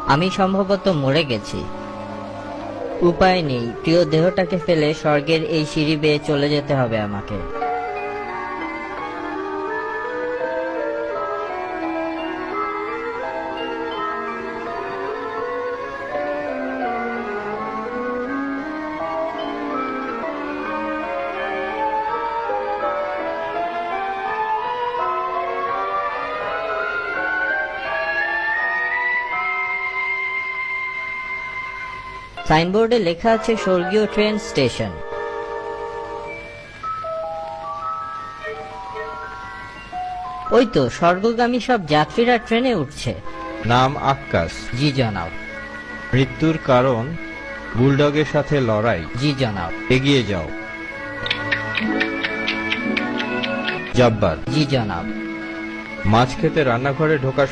আমি সম্ভবত মরে গেছি। উপায় নেই, প্রিয় দেহটাকে ফেলে স্বর্গের এই সিঁড়ি বেয়ে চলে যেতে হবে আমাকে। সাইনবোর্ডে লেখা আছে স্বর্গীয় ট্রেন স্টেশন। ওই তো স্বর্গগামী সব যাত্রীরা ট্রেনে উঠছে। নাম আক্কাস। জি জনাব। মৃত্যুর কারণ বুলডগের সাথে লড়াই। জি জনাব। এগিয়ে যাও। জাব্বার। জি জনাব। মাছ খেতে রান্নাঘরে ঢোকার